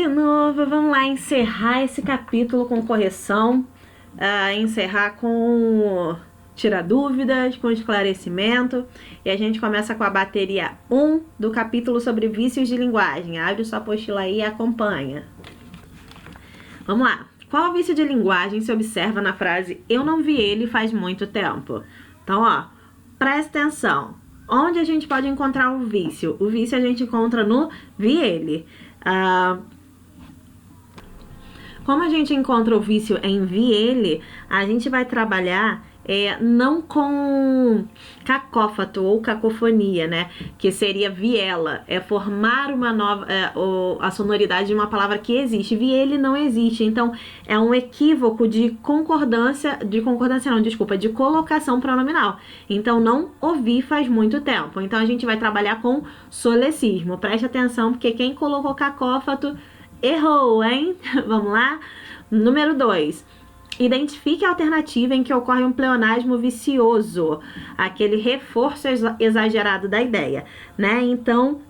de novo, vamos lá encerrar esse capítulo com correção, encerrar com tirar dúvidas, com esclarecimento, e a gente começa com a bateria 1 do capítulo sobre vícios de linguagem. Abre sua apostila aí e acompanha. Vamos lá. Qual vício de linguagem se observa na frase "eu não vi ele faz muito tempo"? Então, ó, presta atenção. Onde a gente pode encontrar o vício? O vício a gente encontra no "vi ele". Como a gente encontra o vício em "vi ele", a gente vai trabalhar não com cacófato ou cacofonia, né? Que seria viela, formar uma nova, a sonoridade de uma palavra que existe. Vi ele não existe, então é um equívoco de de colocação pronominal. Então não ouvi faz muito tempo. Então a gente vai trabalhar com solecismo. Preste atenção, porque quem colocou cacófato errou, hein? Vamos lá? Número 2. Identifique a alternativa em que ocorre um pleonasmo vicioso, aquele reforço exagerado da ideia, né? Então,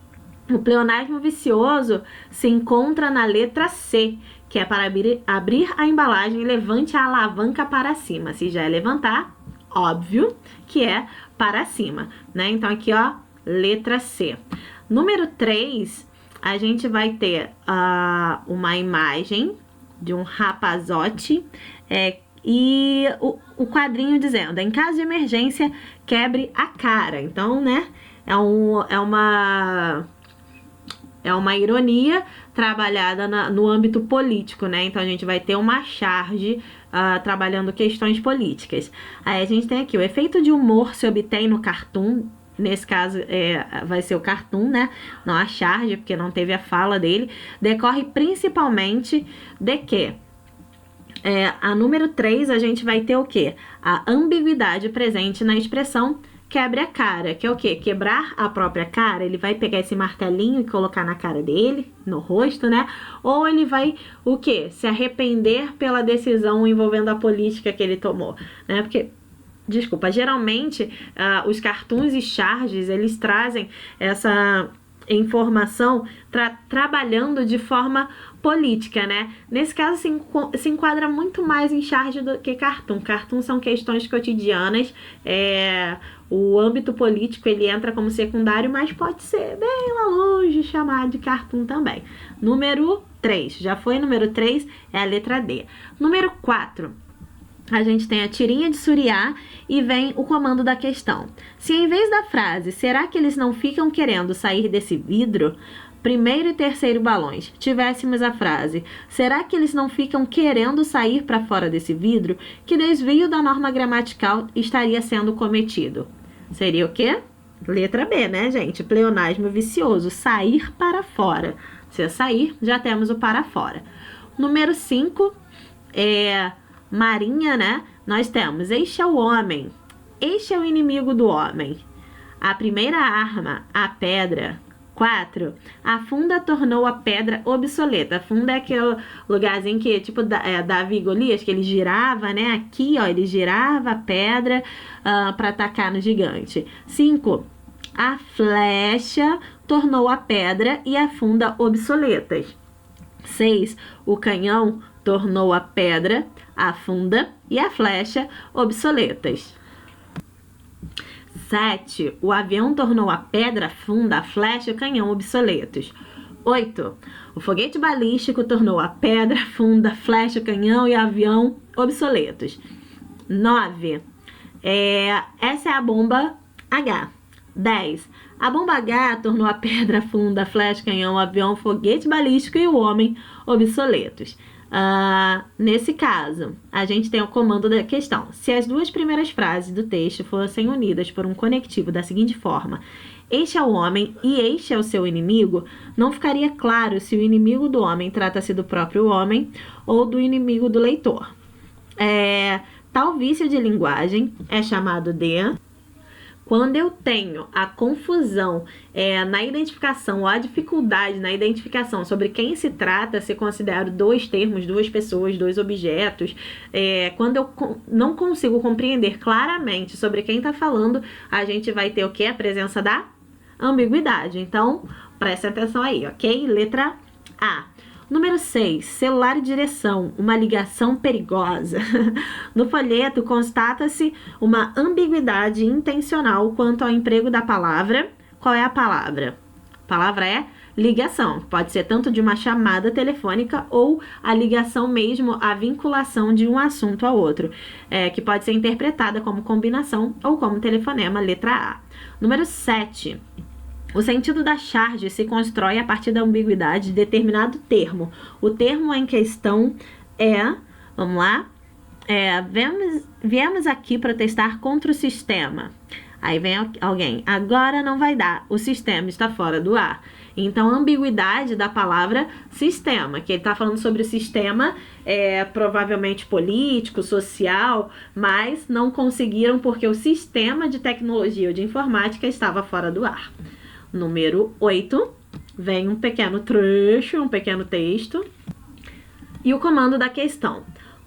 o pleonasmo vicioso se encontra na letra C, que é para abrir a embalagem, levante a alavanca para cima. Se já é levantar, óbvio que é para cima, né? Então, aqui, ó, letra C. Número 3, a gente vai ter uma imagem de um rapazote e o quadrinho dizendo: em caso de emergência, quebre a cara. Então, né, é uma ironia trabalhada no âmbito político, né? Então a gente vai ter uma charge trabalhando questões políticas. Aí a gente tem aqui: o efeito de humor se obtém no cartoon. Nesse caso vai ser o cartoon, né? Não a charge, porque não teve a fala dele. Decorre principalmente de que a número 3 a gente vai ter o quê? A ambiguidade presente na expressão quebre a cara, que é o quê? Quebrar a própria cara. Ele vai pegar esse martelinho e colocar na cara dele, no rosto, né? Ou ele vai, o quê? Se arrepender pela decisão envolvendo a política que ele tomou, né? Porque, desculpa, geralmente os cartoons e charges, eles trazem essa informação trabalhando de forma política, né? Nesse caso se enquadra muito mais em charge do que cartoon. Cartoon são questões cotidianas, o âmbito político ele entra como secundário, mas pode ser bem lá longe chamado de cartoon também. Número 3, já foi número 3, é a letra D. Número 4, a gente tem a tirinha de Suriá e vem o comando da questão. Se em vez da frase "será que eles não ficam querendo sair desse vidro?", primeiro e terceiro balões, tivéssemos a frase "será que eles não ficam querendo sair para fora desse vidro?", que desvio da norma gramatical estaria sendo cometido? Seria o quê? Letra B, né, gente? Pleonasmo vicioso, sair para fora. Se é sair, já temos o para fora. Número 5 Marinha, né? Nós temos: este é o homem, este é o inimigo do homem. A primeira arma, a pedra. 4. A funda tornou a pedra obsoleta. A funda é aquele lugarzinho que, tipo, Davi e Golias, que ele girava, né? Aqui, ó, ele girava a pedra para atacar no gigante. 5. A flecha tornou a pedra e a funda obsoletas. 6. O canhão tornou a pedra, a funda e a flecha obsoletas. 7. O avião tornou a pedra, a funda, a flecha e o canhão obsoletos. 8. O foguete balístico tornou a pedra, a funda, a flecha, o canhão e o avião obsoletos. 9. Essa é a bomba H. 10. A bomba H tornou a pedra, a funda, a flecha, o canhão, o avião, o foguete balístico e o homem obsoletos. Nesse caso, a gente tem o comando da questão. Se as duas primeiras frases do texto fossem unidas por um conectivo da seguinte forma: este é o homem e este é o seu inimigo, não ficaria claro se o inimigo do homem trata-se do próprio homem ou do inimigo do leitor. Tal vício de linguagem é chamado de... Quando eu tenho a confusão na identificação ou a dificuldade na identificação sobre quem se trata, se considero dois termos, duas pessoas, dois objetos, quando eu não consigo compreender claramente sobre quem está falando, a gente vai ter o quê? A presença da ambiguidade. Então, preste atenção aí, ok? Letra A. Número 6, celular e direção, uma ligação perigosa. No folheto constata-se uma ambiguidade intencional quanto ao emprego da palavra. Qual é a palavra? A palavra é ligação. Pode ser tanto de uma chamada telefônica ou a ligação mesmo, a vinculação de um assunto ao outro, que pode ser interpretada como combinação ou como telefonema, letra A. Número 7. O sentido da charge se constrói a partir da ambiguidade de determinado termo. O termo em questão é, vamos lá, viemos aqui protestar contra o sistema. Aí vem alguém, agora não vai dar, o sistema está fora do ar. Então, a ambiguidade da palavra sistema, que ele está falando sobre o sistema, provavelmente político, social, mas não conseguiram porque o sistema de tecnologia ou de informática estava fora do ar. Número 8, vem um pequeno trecho, um pequeno texto. E o comando da questão.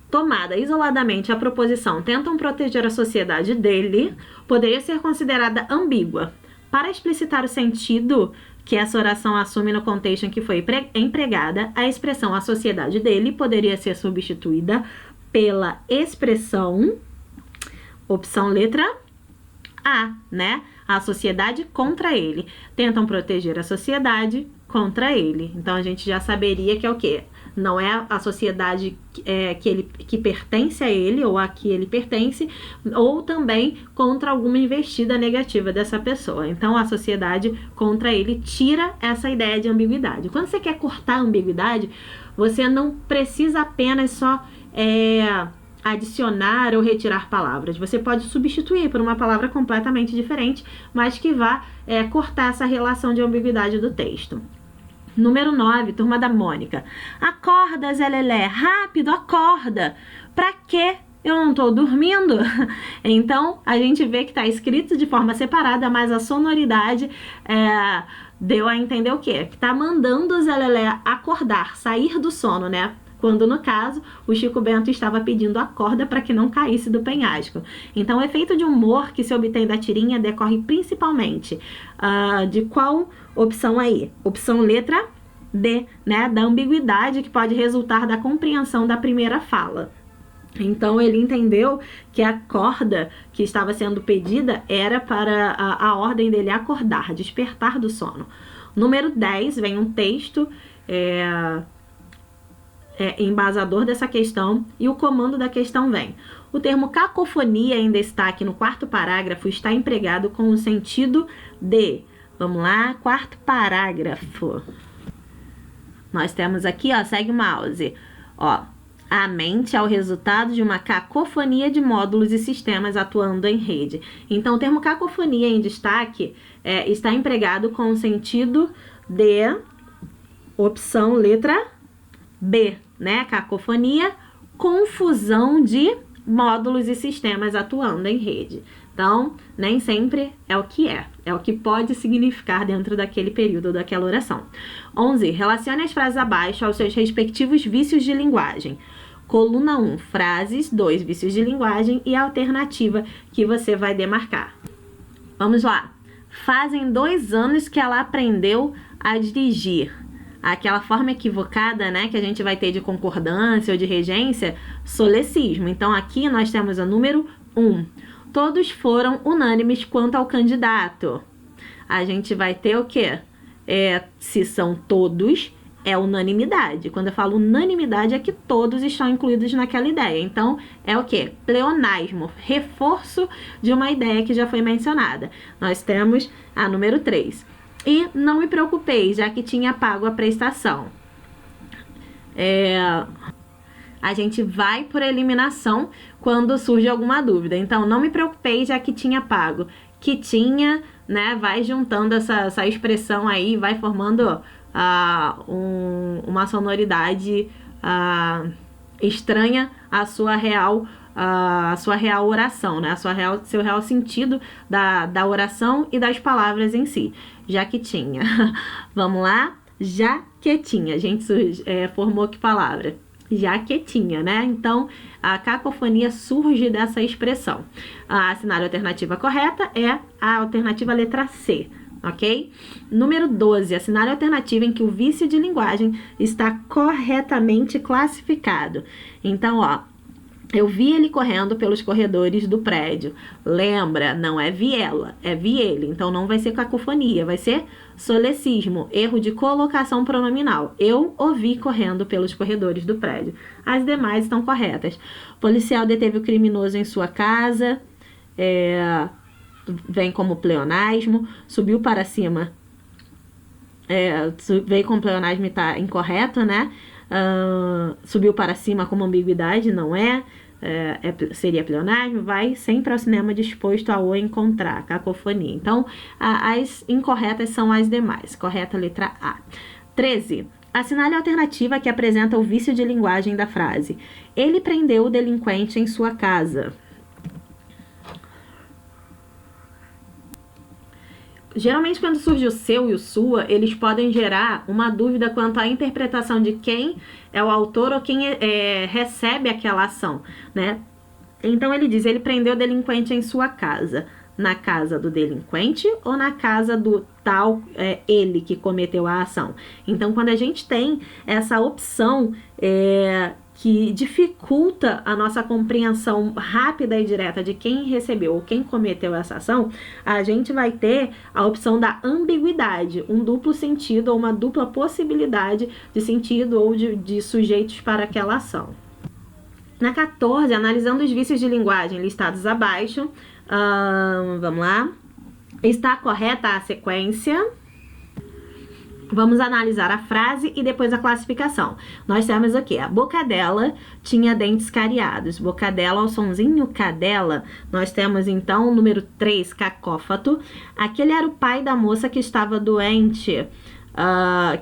Tomada isoladamente, a proposição tentam proteger a sociedade dele, poderia ser considerada ambígua. Para explicitar o sentido que essa oração assume no contexto em que foi empregada, a expressão a sociedade dele poderia ser substituída pela expressão, opção letra A, né? A sociedade contra ele. Tentam proteger a sociedade contra ele. Então, a gente já saberia que é o quê? Não é a sociedade que pertence a ele ou a que ele pertence, ou também contra alguma investida negativa dessa pessoa. Então, a sociedade contra ele tira essa ideia de ambiguidade. Quando você quer cortar a ambiguidade, você não precisa apenas só adicionar ou retirar palavras. Você pode substituir por uma palavra completamente diferente, mas que vá cortar essa relação de ambiguidade do texto. Número 9, turma da Mônica. Acorda, Zé Lelé, rápido, acorda. Pra quê? Eu não tô dormindo. Então, a gente vê que tá escrito de forma separada, mas a sonoridade deu a entender o quê? Que tá mandando o Zé Lelé acordar, sair do sono, né? Quando, no caso, o Chico Bento estava pedindo a corda para que não caísse do penhasco. Então, o efeito de humor que se obtém da tirinha decorre principalmente de qual opção aí? Opção letra D, né? Da ambiguidade que pode resultar da compreensão da primeira fala. Então, ele entendeu que a corda que estava sendo pedida era para a ordem dele acordar, despertar do sono. Número 10, vem um texto embasador dessa questão, e o comando da questão vem. O termo cacofonia em destaque no quarto parágrafo está empregado com o sentido de, vamos lá, quarto parágrafo. Nós temos aqui, ó, segue o mouse, ó, a mente é o resultado de uma cacofonia de módulos e sistemas atuando em rede. Então, o termo cacofonia em destaque está empregado com o sentido de, opção letra B, né? Cacofonia, confusão de módulos e sistemas atuando em rede. Então, nem sempre é o que pode significar dentro daquele período, daquela oração. 11. Relacione as frases abaixo aos seus respectivos vícios de linguagem. Coluna 1, frases, 2, vícios de linguagem e a alternativa que você vai demarcar. Vamos lá. Fazem 2 anos que ela aprendeu a dirigir. Aquela forma equivocada, né, que a gente vai ter de concordância ou de regência, solecismo. Então, aqui nós temos a número 1. Todos foram unânimes quanto ao candidato. A gente vai ter o quê? Se são todos, é unanimidade. Quando eu falo unanimidade, é que todos estão incluídos naquela ideia. Então, é o quê? Pleonasmo, reforço de uma ideia que já foi mencionada. Nós temos a número 3. E não me preocupei, já que tinha pago a prestação. A gente vai por eliminação quando surge alguma dúvida. Então, não me preocupei, já que tinha pago. Que tinha, né? Vai juntando essa expressão aí, vai formando uma sonoridade estranha à sua real oração, né? Seu real sentido da oração e das palavras em si. Já que tinha. Vamos lá? Já que tinha. A gente formou que palavra? Já que tinha, né? Então, a cacofonia surge dessa expressão. A cenário alternativa correta é a alternativa letra C. ok? Número 12, assinale a alternativa em que o vício de linguagem está corretamente classificado. Então, ó, eu vi ele correndo pelos corredores do prédio. Lembra, não é vi ela, é vi ele. Então não vai ser cacofonia, vai ser solecismo, erro de colocação pronominal. Eu o vi correndo pelos corredores do prédio. As demais estão corretas. O policial deteve o criminoso em sua casa. Vem como pleonasmo. Subiu para cima. Veio com pleonasmo e tá incorreto, né? Subiu para cima como ambiguidade, não é? Seria pleonasmo, vai sempre ao cinema disposto a o encontrar, cacofonia. Então, as incorretas são as demais. Correta, letra A. 13. Assinale a alternativa que apresenta o vício de linguagem da frase. Ele prendeu o delinquente em sua casa. Geralmente, quando surge o seu e o sua, eles podem gerar uma dúvida quanto à interpretação de quem é o autor ou quem recebe aquela ação, né? Então, ele diz, ele prendeu o delinquente em sua casa. Na casa do delinquente ou na casa do tal ele que cometeu a ação. Então, quando a gente tem essa opção que dificulta a nossa compreensão rápida e direta de quem recebeu ou quem cometeu essa ação, a gente vai ter a opção da ambiguidade, um duplo sentido ou uma dupla possibilidade de sentido ou de sujeitos para aquela ação. Na 14, analisando os vícios de linguagem listados abaixo, vamos lá. Está correta a sequência? Vamos analisar a frase e depois a classificação. Nós temos aqui, a boca dela tinha dentes cariados. Boca dela, o sonzinho cadela. Nós temos então o número 3, cacófato. Aquele era o pai da moça que estava doente.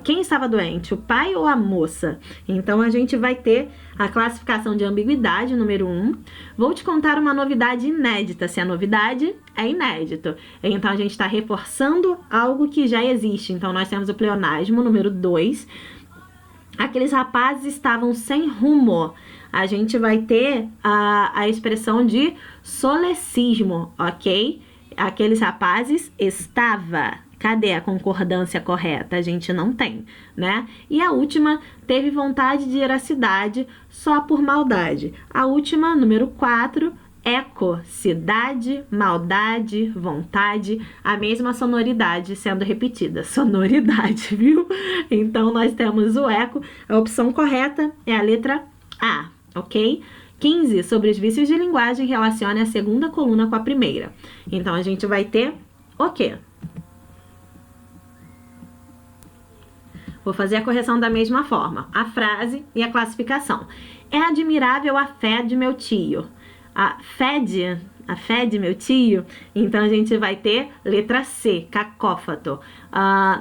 Quem estava doente, o pai ou a moça? Então a gente vai ter a classificação de ambiguidade, número 1. Vou te contar uma novidade inédita. Se a novidade é inédito, então a gente está reforçando algo que já existe. Então nós temos o pleonasmo, número 2. Aqueles rapazes estavam sem rumo. A gente vai ter a expressão de solecismo, ok? Aqueles rapazes estava. Cadê a concordância correta? A gente não tem, né? E a última, teve vontade de ir à cidade só por maldade. A última, número 4, eco, cidade, maldade, vontade, a mesma sonoridade sendo repetida. Sonoridade, viu? Então, nós temos o eco. A opção correta é a letra A, ok? 15, sobre os vícios de linguagem, relacione a segunda coluna com a primeira. Então, a gente vai ter o quê? Vou fazer a correção da mesma forma. A frase e a classificação. É admirável a fé de meu tio. A fé de meu tio. Então, a gente vai ter letra C, cacófato.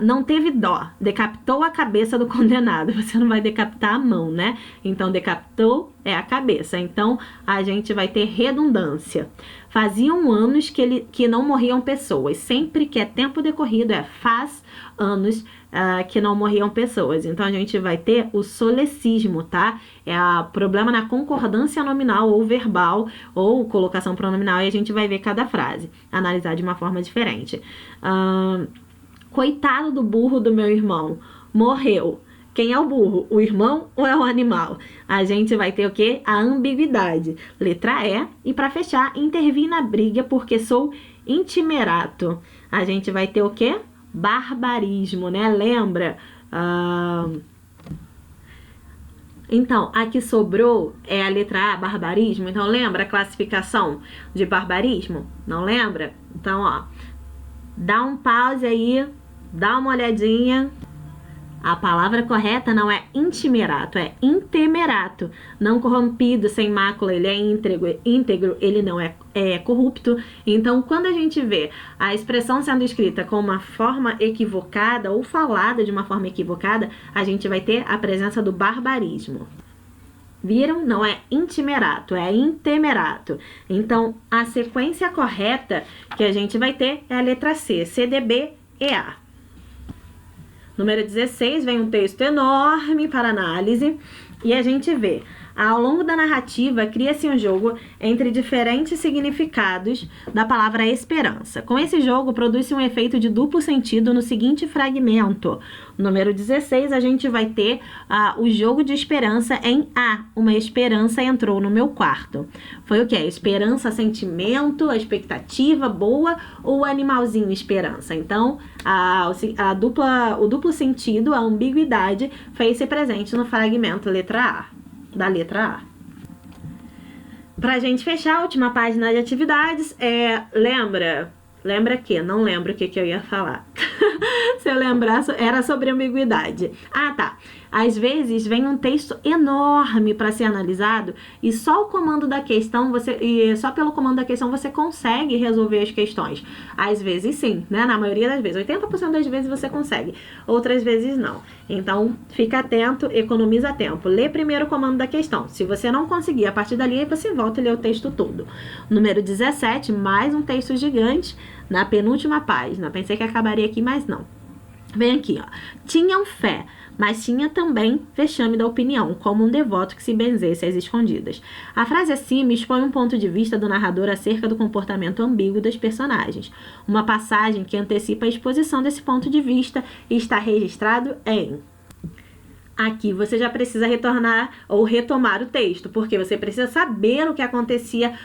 Não teve dó. Decapitou a cabeça do condenado. Você não vai decapitar a mão, né? Então, decapitou é a cabeça. Então, a gente vai ter redundância. Faziam anos que não morriam pessoas. Sempre que é tempo decorrido, faz anos que não morriam pessoas. Então, a gente vai ter o solecismo, tá? É o problema na concordância nominal ou verbal ou colocação pronominal, e a gente vai ver cada frase, analisar de uma forma diferente. Coitado do burro do meu irmão, morreu. Quem é o burro? O irmão ou é o animal? A gente vai ter o quê? A ambiguidade. Letra E. E para fechar, intervir na briga porque sou intimerato. A gente vai ter o quê? Barbarismo, né? Lembra? Então, a que sobrou é a letra A, barbarismo. Então, lembra a classificação de barbarismo? Não lembra? Então, ó, dá um pause aí, dá uma olhadinha. A palavra correta não é intimerato, é intemerato. Não corrompido, sem mácula, ele é íntegro, ele não é corrupto. Então, quando a gente vê a expressão sendo escrita com uma forma equivocada ou falada de uma forma equivocada, a gente vai ter a presença do barbarismo. Viram? Não é intimerato, é intemerato. Então, a sequência correta que a gente vai ter é a letra C, CDB-EA. Número 16, vem um texto enorme para análise e a gente vê Ao longo da narrativa, cria-se um jogo entre diferentes significados da palavra esperança. Com esse jogo, produz-se um efeito de duplo sentido no seguinte fragmento. Número 16, a gente vai ter o jogo de esperança em A. Uma esperança entrou no meu quarto. Foi o quê? Esperança, sentimento, a expectativa boa ou o animalzinho esperança? Então, o duplo sentido, a ambiguidade, fez-se presente no fragmento da letra A. Pra gente fechar, a última página de atividades Lembra que? Não lembro o que eu ia falar. Se eu lembrar, era sobre ambiguidade. Ah, tá. Às vezes vem um texto enorme para ser analisado e só pelo comando da questão você consegue resolver as questões. Às vezes sim, né? Na maioria das vezes, 80% das vezes você consegue, outras vezes não. Então, fica atento, economiza tempo. Lê primeiro o comando da questão. Se você não conseguir, a partir dali você volta e lê o texto todo. Número 17, mais um texto gigante na penúltima página. Pensei que acabaria aqui, mas não. Vem aqui, ó. Tinham fé, mas tinha também vexame da opinião, como um devoto que se benzesse às escondidas. A frase acima expõe um ponto de vista do narrador acerca do comportamento ambíguo das personagens. Uma passagem que antecipa a exposição desse ponto de vista e está registrado em... Aqui você já precisa retornar ou retomar o texto, porque você precisa saber o que acontecia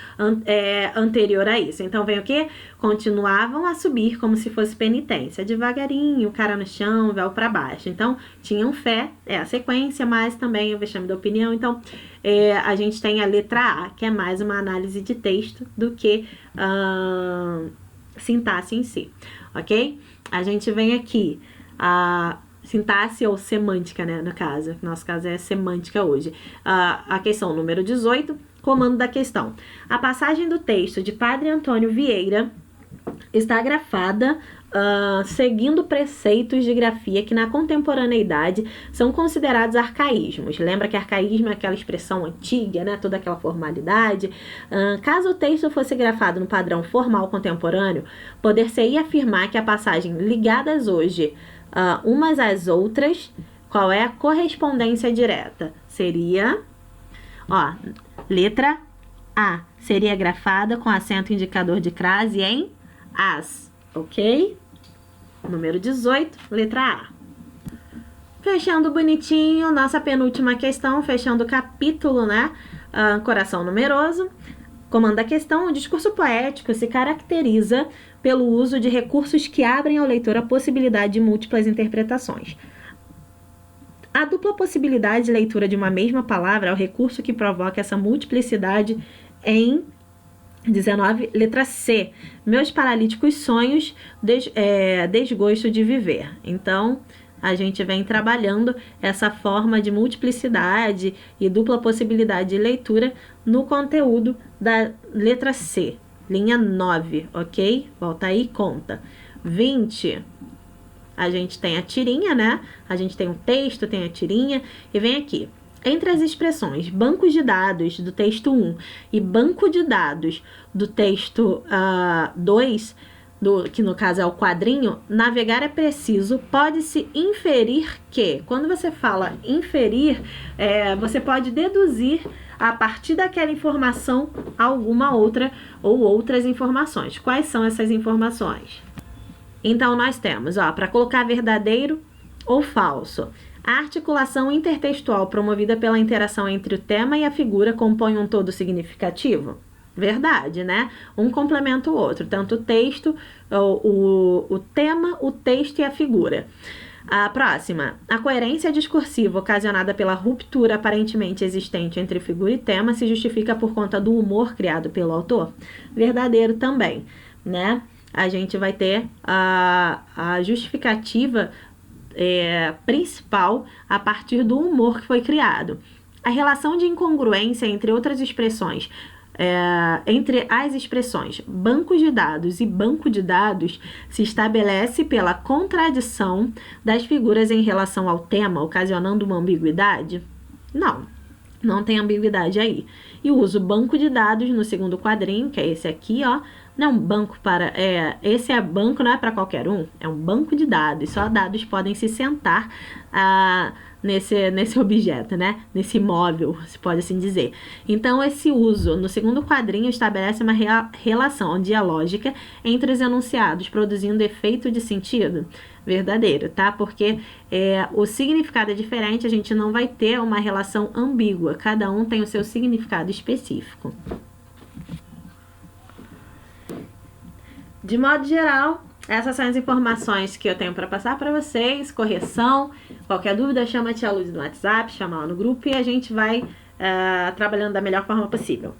anterior a isso. Então vem o quê? Continuavam a subir como se fosse penitência, devagarinho, cara no chão, véu para baixo. Então tinham fé, a sequência, mas também o vexame da opinião. Então a gente tem a letra A, que é mais uma análise de texto do que sintaxe em si, ok? A gente vem aqui sintaxe ou semântica, né, no caso. Nosso caso é semântica hoje. A questão número 18, comando da questão. A passagem do texto de Padre Antônio Vieira está grafada seguindo preceitos de grafia que na contemporaneidade são considerados arcaísmos. Lembra que arcaísmo é aquela expressão antiga, né? Toda aquela formalidade. Caso o texto fosse grafado no padrão formal contemporâneo, poder-se-ia afirmar que a passagem ligadas hoje umas às outras, qual é a correspondência direta? Seria, letra A, seria grafada com acento indicador de crase em as, ok? Número 18, letra A. Fechando bonitinho, nossa penúltima questão, fechando o capítulo, né? Coração numeroso. Comando da questão, o discurso poético se caracteriza pelo uso de recursos que abrem ao leitor a possibilidade de múltiplas interpretações. A dupla possibilidade de leitura de uma mesma palavra é o recurso que provoca essa multiplicidade em 19, letra C. Meus paralíticos sonhos, desgosto de viver. Então, a gente vem trabalhando essa forma de multiplicidade e dupla possibilidade de leitura no conteúdo da letra C, linha 9, ok? Volta aí e conta. 20, a gente tem a tirinha, né? A gente tem o texto, tem a tirinha, e vem aqui. Entre as expressões banco de dados do texto 1 e banco de dados do texto 2, que no caso é o quadrinho, navegar é preciso, pode-se inferir que, quando você fala inferir, você pode deduzir a partir daquela informação alguma outra ou outras informações. Quais são essas informações? Então, nós temos, para colocar verdadeiro ou falso. A articulação intertextual promovida pela interação entre o tema e a figura compõe um todo significativo? Verdade, né? Um complementa o outro, tanto o texto, o tema, o texto e a figura. A próxima, a coerência discursiva ocasionada pela ruptura aparentemente existente entre figura e tema se justifica por conta do humor criado pelo autor? Verdadeiro também, né? A gente vai ter a justificativa principal a partir do humor que foi criado. A relação de incongruência entre outras expressões, entre as expressões bancos de dados e banco de dados se estabelece pela contradição das figuras em relação ao tema, ocasionando uma ambiguidade? Não tem ambiguidade aí. E o uso banco de dados no segundo quadrinho, que é esse aqui, não é um banco para... esse banco não é para qualquer um, é um banco de dados. Só dados podem se sentar nesse objeto, né? Nesse imóvel, se pode assim dizer. Então, esse uso, no segundo quadrinho, estabelece uma relação dialógica entre os enunciados, produzindo efeito de sentido verdadeiro, tá? Porque o significado é diferente, a gente não vai ter uma relação ambígua. Cada um tem o seu significado específico. De modo geral, essas são as informações que eu tenho para passar para vocês. Correção, qualquer dúvida, chama a tia Luz no WhatsApp, chama lá no grupo e a gente vai trabalhando da melhor forma possível.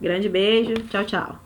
Grande beijo, tchau, tchau.